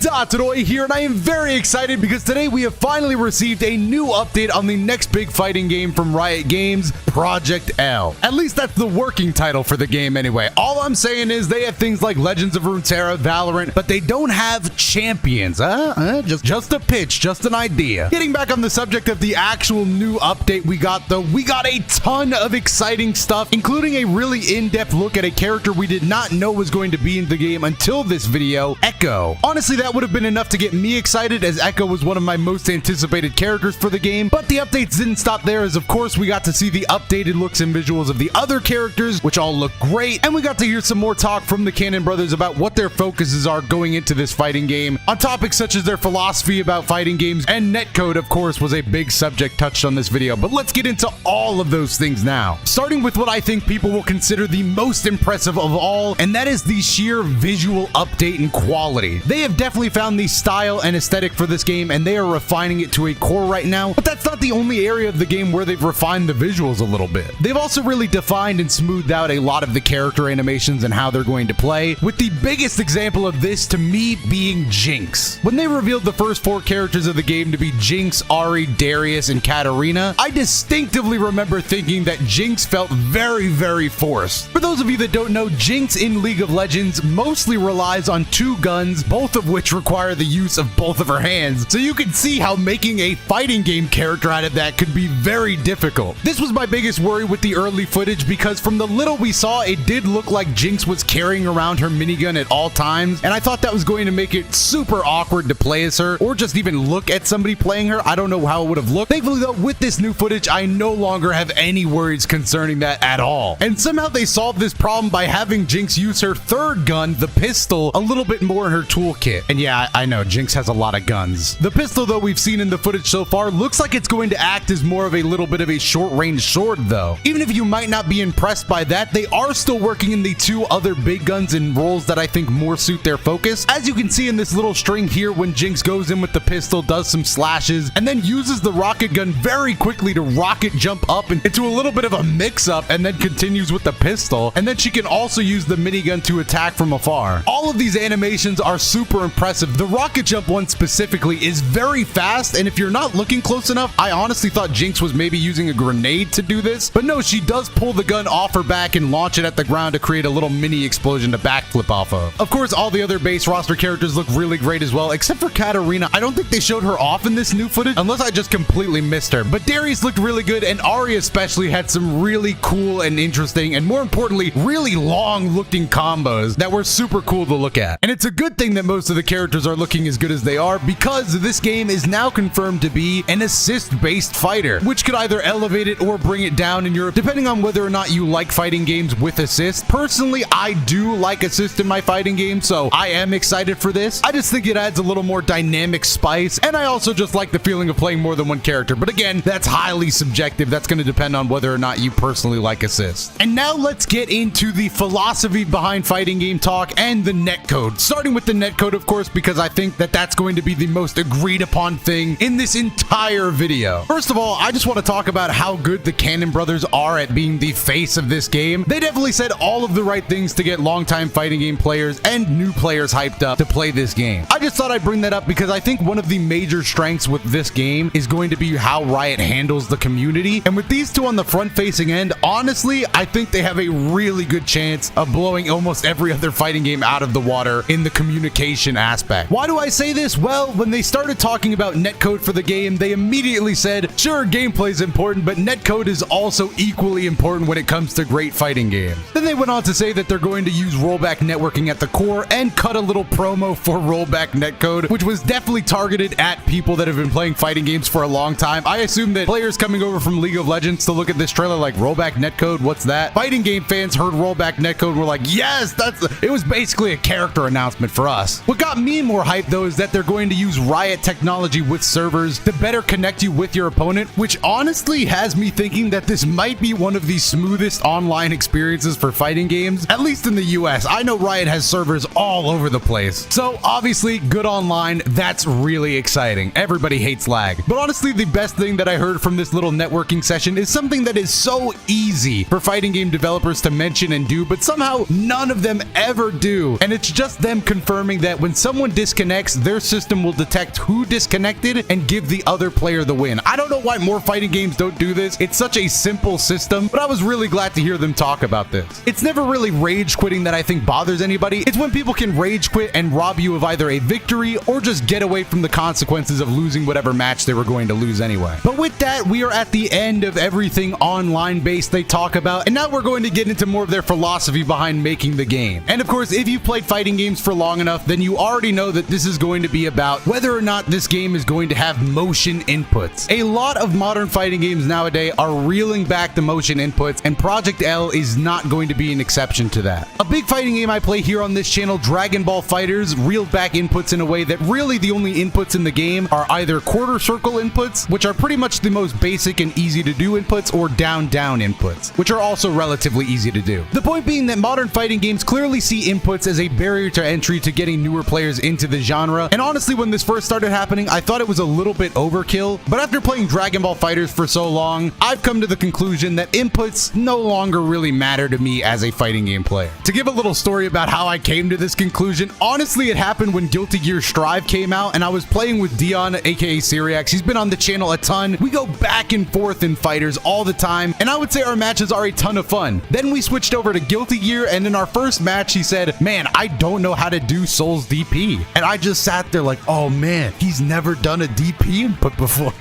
Dotodoy here, and I am very excited because today we have finally received a new update on the next big fighting game from Riot Games, Project L. At least that's the working title for the game anyway. All I'm saying is they have things like Legends of Runeterra, Valorant, but they don't have champions. Just a pitch, just an idea. Getting back on the subject of the actual new update we got though, we got a ton of exciting stuff, including a really in-depth look at a character we did not know was going to be in the game until this video, Echo. Honestly, that would have been enough to get me excited, as Echo was one of my most anticipated characters for the game, but the updates didn't stop there, as of course we got to see the updated looks and visuals of the other characters, which all look great, and we got to hear some more talk from the Cannon brothers about what their focuses are going into this fighting game, on topics such as their philosophy about fighting games, and netcode, of course, was a big subject touched on this video, but let's get into all of those things now. Starting with what I think people will consider the most impressive of all, and that is the sheer visual update and quality. They have definitely found the style and aesthetic for this game, and they are refining it to a core right now, but that's not the only area of the game where they've refined the visuals a little bit. They've also really defined and smoothed out a lot of the character animations and how they're going to play, with the biggest example of this to me being Jinx. When they revealed the first 4 characters of the game to be Jinx, Ahri, Darius, and Katarina, I distinctively remember thinking that Jinx felt very forced. For those of you that don't know, Jinx in League of Legends mostly relies on 2 guns, both of which require the use of both of her hands, so you can see how making a fighting game character out of that could be very difficult. This was my biggest worry with the early footage, because from the little we saw, it did look like Jinx was carrying around her minigun at all times, and I thought that was going to make it super awkward to play as her, or just even look at somebody playing her. I don't know how it would have looked. Thankfully though, with this new footage, I no longer have any worries concerning that at all. And somehow they solved this problem by having Jinx use her 3rd gun, the pistol, a little bit more in her toolkit. And yeah, I know, Jinx has a lot of guns. The pistol, though, we've seen in the footage so far, looks like it's going to act as more of a little bit of a short-range sword, though. Even if you might not be impressed by that, they are still working in the 2 other big guns in roles that I think more suit their focus. As you can see in this little string here, when Jinx goes in with the pistol, does some slashes, and then uses the rocket gun very quickly to rocket jump up into a little bit of a mix-up, and then continues with the pistol, and then she can also use the minigun to attack from afar. All of these animations are super impressive. The rocket jump one specifically is very fast, and if you're not looking close enough, I honestly thought Jinx was maybe using a grenade to do this, but no, she does pull the gun off her back and launch it at the ground to create a little mini explosion to backflip off of. Of course, all the other base roster characters look really great as well, except for Katarina. I don't think they showed her off in this new footage, unless I just completely missed her, but Darius looked really good, and Ahri especially had some really cool and interesting, and more importantly, really long-looking combos that were super cool to look at. And it's a good thing that most of the characters are looking as good as they are, because this game is now confirmed to be an assist-based fighter, which could either elevate it or bring it down in Europe, depending on whether or not you like fighting games with assist. Personally, I do like assist in my fighting game, so I am excited for this. I just think it adds a little more dynamic spice, and I also just like the feeling of playing more than one character. But again, that's highly subjective. That's going to depend on whether or not you personally like assist. And now let's get into the philosophy behind fighting game talk and the netcode. Starting with the netcode, of course, because I think that that's going to be the most agreed upon thing in this entire video. First of all, I just want to talk about how good the Cannon brothers are at being the face of this game. They definitely said all of the right things to get longtime fighting game players and new players hyped up to play this game. I just thought I'd bring that up because I think one of the major strengths with this game is going to be how Riot handles the community. And with these 2 on the front-facing end, honestly, I think they have a really good chance of blowing almost every other fighting game out of the water in the communication aspect. Why do I say this? Well, when they started talking about netcode for the game, they immediately said, sure, gameplay is important, but netcode is also equally important when it comes to great fighting games. Then they went on to say that they're going to use rollback networking at the core and cut a little promo for rollback netcode, which was definitely targeted at people that have been playing fighting games for a long time. I assume that players coming over from League of Legends to look at this trailer like, rollback netcode, what's that? Fighting game fans heard rollback netcode and were like, yes, it was basically a character announcement for us. What got me more hyped though is that they're going to use Riot technology with servers to better connect you with your opponent, which honestly has me thinking that this might be one of the smoothest online experiences for fighting games, at least in the US. I know Riot has servers all over the place. So obviously, good online, that's really exciting. Everybody hates lag. But honestly, the best thing that I heard from this little networking session is something that is so easy for fighting game developers to mention and do, but somehow none of them ever do. And it's just them confirming that when someone disconnects, their system will detect who disconnected and give the other player the win. I don't know why more fighting games don't do this. It's such a simple system, but I was really glad to hear them talk about this. It's never really rage quitting that I think bothers anybody. It's when people can rage quit and rob you of either a victory or just get away from the consequences of losing whatever match they were going to lose anyway. But with that, we are at the end of everything online based they talk about, and now we're going to get into more of their philosophy behind making the game. And of course, if you've played fighting games for long enough, then you already know that this is going to be about whether or not this game is going to have motion inputs. A lot of modern fighting games nowadays are reeling back the motion inputs, and Project L is not going to be an exception to that. A big fighting game I play here on this channel, Dragon Ball FighterZ, reeled back inputs in a way that really the only inputs in the game are either quarter circle inputs, which are pretty much the most basic and easy to do inputs, or down-down inputs, which are also relatively easy to do. The point being that modern fighting games clearly see inputs as a barrier to entry to getting newer players into the genre, and honestly, when this first started happening, I thought it was a little bit overkill, but after playing Dragon Ball FighterZ for so long, I've come to the conclusion that inputs no longer really matter to me as a fighting game player. To give a little story about how I came to this conclusion, honestly, it happened when Guilty Gear Strive came out, and I was playing with Dion, aka Syriax. He's been on the channel a ton. We go back and forth in FighterZ all the time, and I would say our matches are a ton of fun. Then we switched over to Guilty Gear, and in our first match, he said, "Man, I don't know how to do Souls DP." And I just sat there like, oh man, he's never done a DP input before.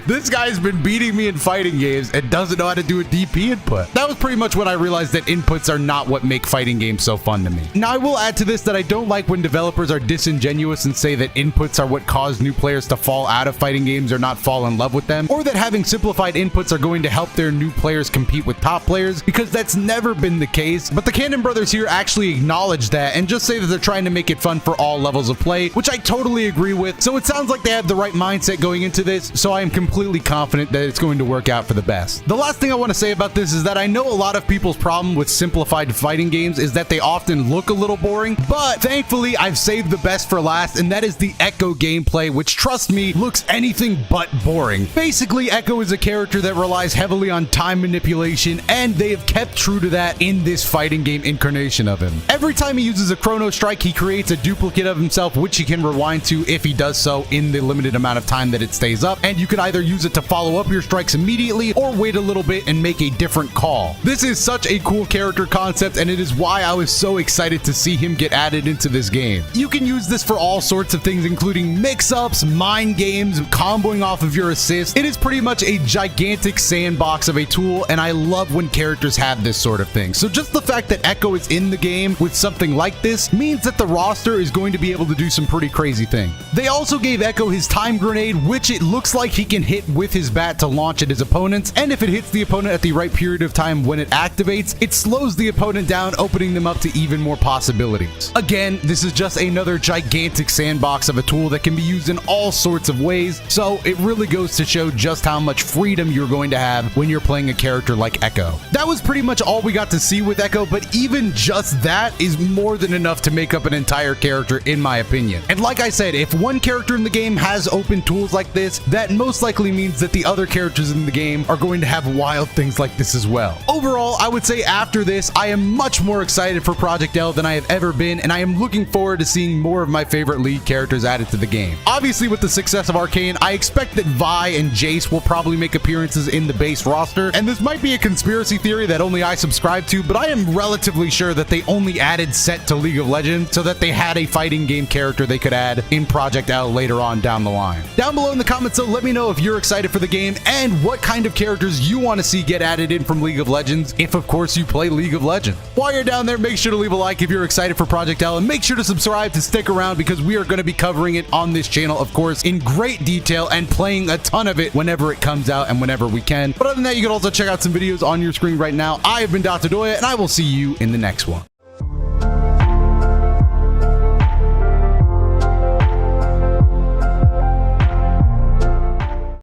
This guy's been beating me in fighting games and doesn't know how to do a DP input. That was pretty much when I realized that inputs are not what make fighting games so fun to me. Now, I will add to this that I don't like when developers are disingenuous and say that inputs are what cause new players to fall out of fighting games or not fall in love with them, or that having simplified inputs are going to help their new players compete with top players, because that's never been the case. But the Cannon brothers here actually acknowledge that and just say that they're trying to make it fun for all levels of play, which I totally agree with. So it sounds like they have the right mindset going into this, so I am completely confident that it's going to work out for the best. The last thing I want to say about this is that I know a lot of people's problem with simplified fighting games is that they often look a little boring, but thankfully I've saved the best for last, and that is the Echo gameplay, which, trust me, looks anything but boring. Basically, Echo is a character that relies heavily on time manipulation, and they have kept true to that in this fighting game incarnation of him. Every time he uses a Chrono Strike, he creates a duplicate of himself, which he can rewind to if he does so in the limited amount of time that it stays up, and you can either use it to follow up your strikes immediately or wait a little bit and make a different call. This is such a cool character concept, and it is why I was so excited to see him get added into this game. You can use this for all sorts of things, including mix-ups, mind games, comboing off of your assist. It is pretty much a gigantic sandbox of a tool, and I love when characters have this sort of thing. So just the fact that Echo is in the game with something like this means that the roster is going to be able to do some pretty crazy things. They also gave Echo his time grenade, which it looks like he can hit with his bat to launch at his opponents, and if it hits the opponent at the right period of time when it activates, it slows the opponent down, opening them up to even more possibilities. Again, this is just another gigantic sandbox of a tool that can be used in all sorts of ways, so it really goes to show just how much freedom you're going to have when you're playing a character like Echo. That was pretty much all we got to see with Echo, but even just that is more than enough to make up an entire character, in my opinion. And like I said, if one character in the game has open tools like this, that most likely means that the other characters in the game are going to have wild things like this as well. Overall, I would say after this, I am much more excited for Project L than I have ever been, and I am looking forward to seeing more of my favorite lead characters added to the game. Obviously, with the success of Arcane, I expect that Vi and Jace will probably make appearances in the base roster, and this might be a conspiracy theory that only I subscribe to, but I am relatively sure that they only added Set to League of Legends so that they had a fighting game character they could add in Project L later on down the line. Down below in the comments, though, let me know if you're excited for the game and what kind of characters you want to see get added in from League of Legends, if of course you play League of Legends. While you're down there, make sure to leave a like if you're excited for Project L, and make sure to subscribe to stick around because we are going to be covering it on this channel, of course, in great detail and playing a ton of it whenever it comes out and whenever we can. But other than that, you can also check out some videos on your screen right now. I have been Dr. Doya, and I will see you in the next one.